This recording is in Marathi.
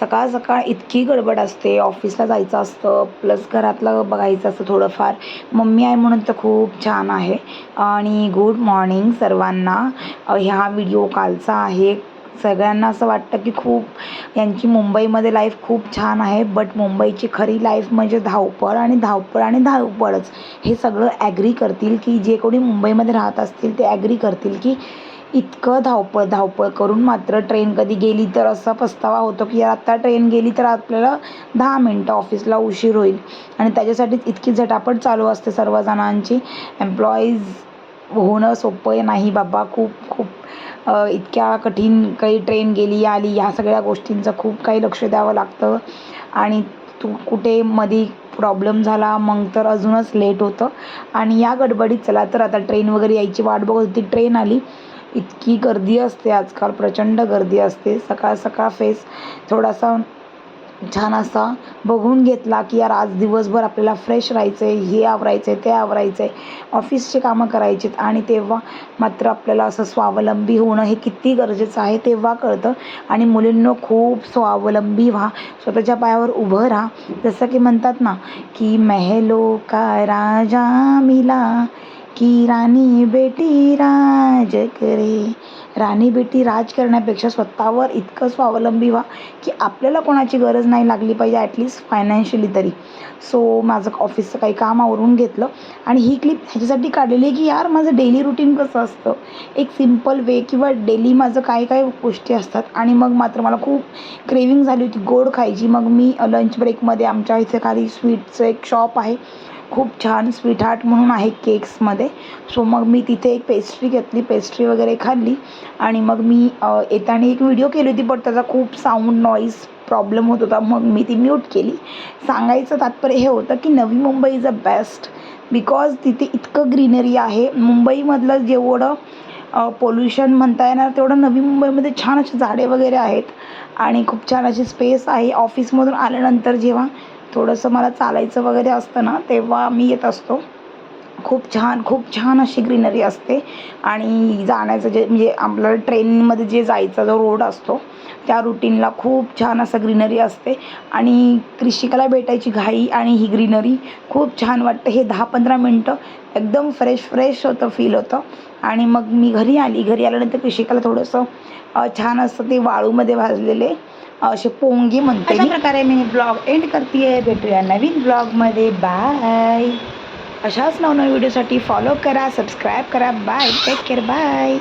सकाळ सकाळ इतकी गडबड असते, ऑफिसला जायचं असतं प्लस घरातलं बघायचं असतं थोडंफार. मम्मी आहे म्हणून तर खूप छान आहे. आणि गुड मॉर्निंग सर्वांना. ह्या व्हिडिओ कालचा आहे. सगळ्यांना असं वाटतं की खूप यांची मुंबईमध्ये लाईफ खूप छान आहे, बट मुंबईची खरी लाईफ म्हणजे धावपळ आणि धावपळ आणि धावपळच. हे सगळं ॲग्री करतील की जे कोणी मुंबईमध्ये राहत असतील ते ॲग्री करतील की इतकं धावपळ धावपळ करून मात्र ट्रेन कधी गेली तर असा पस्तावा होतो की यार आत्ता ट्रेन गेली तर आपल्याला 10 मिनटं ऑफिसला उशीर होईल. आणि त्याच्यासाठीच इतकी झटापट चालू असते सर्वजणांची. एम्प्लॉईज होणं सोपं नाही बाबा, खूप खूप इतक्या कठीण. काही ट्रेन गेली आली ह्या सगळ्या गोष्टींचं खूप काही लक्ष द्यावं लागतं. आणि कुठे मध्ये प्रॉब्लेम झाला मग तर अजूनच लेट होतं. आणि या गडबडीत चला तर आता ट्रेन वगैरे यायची वाट बघत होती. ट्रेन आली. इतकी गर्दी असते आजकाल, प्रचंड गर्दी असते. सकाळ सकाळ फेस थोडासा छान असा बघून घेतला की यार आज दिवसभर आपल्याला फ्रेश राहायचं आहे, हे आवरायचं आहे ते आवरायचं आहे, ऑफिसचे कामं करायची आहेत. आणि तेव्हा मात्र आपल्याला असं स्वावलंबी होणं हे किती गरजेचं आहे तेव्हा कळतं. आणि मुलींनो खूप स्वावलंबी व्हा, स्वतःच्या पायावर उभं राहा. जसं की म्हणतात ना की महलों का राजा मिला की राणी बेटी राज करे. राणी बेटी राज करण्यापेक्षा स्वतःवर इतकं स्वावलंबी व्हा की आपल्याला कोणाची गरज नाही लागली पाहिजे, ॲटलिस्ट फायनान्शियली तरी. सो माझं ऑफिसचं काही काम आवरून घेतलं आणि ही क्लिप ह्याच्यासाठी काढलेली आहे की यार माझं डेली रुटीन कसं असतं, एक सिम्पल वे किंवा डेली माझं काय काय गोष्टी असतात. आणि मग मात्र मला खूप क्रेविंग झाली होती गोड खायची. मग मी लंच ब्रेकमध्ये आमच्या इथे खाली स्वीटचं एक शॉप आहे, खूप छान स्वीट हार्ट म्हणून आहे केक्समध्ये. सो मग मी तिथे एक पेस्ट्री घेतली, पेस्ट्री वगैरे खाल्ली. आणि मग मी येताना एक व्हिडिओ केली होती बट त्याचा खूप साऊंड नॉईज प्रॉब्लेम होत होता, मग मी ती म्यूट केली. सांगायचं तात्पर्य हे होतं की Navi Mumbai is a best because तिथे इतकं ग्रीनरी आहे. मुंबईमधलं जेवढं पोल्युशन म्हणता येणार तेवढं नवी मुंबईमध्ये छान असे झाडे वगैरे आहेत आणि खूप छान अशी स्पेस आहे. ऑफिसमधून आल्यानंतर जेव्हा थोडंसं मला चालायचं वगैरे असतं ना तेव्हा मी येत असतो. खूप छान अशी ग्रीनरी असते. आणि जाण्याचं जे म्हणजे आपल्याला ट्रेनमध्ये जे जायचा जो रोड असतो त्या रुटीनला खूप छान असं ग्रीनरी असते. आणि कृषिकाला भेटायची घाई आणि ही ग्रीनरी खूप छान वाटतं. हे 10-15 मिनटं एकदम फ्रेश होतं, फील होतं. आणि मग मी घरी आल्यानंतर कृषिकाला थोडंसं छान असं ते वाळूमध्ये भाजलेले असे पोंगे म्हणते. अशा प्रकारे मी ब्लॉग एंड करते. भेटूया नवीन ब्लॉगमध्ये. बाय. अशाच नवनवीन व्हिडिओसाठी फॉलो करा, सबस्क्राईब करा. Bye, take care, bye.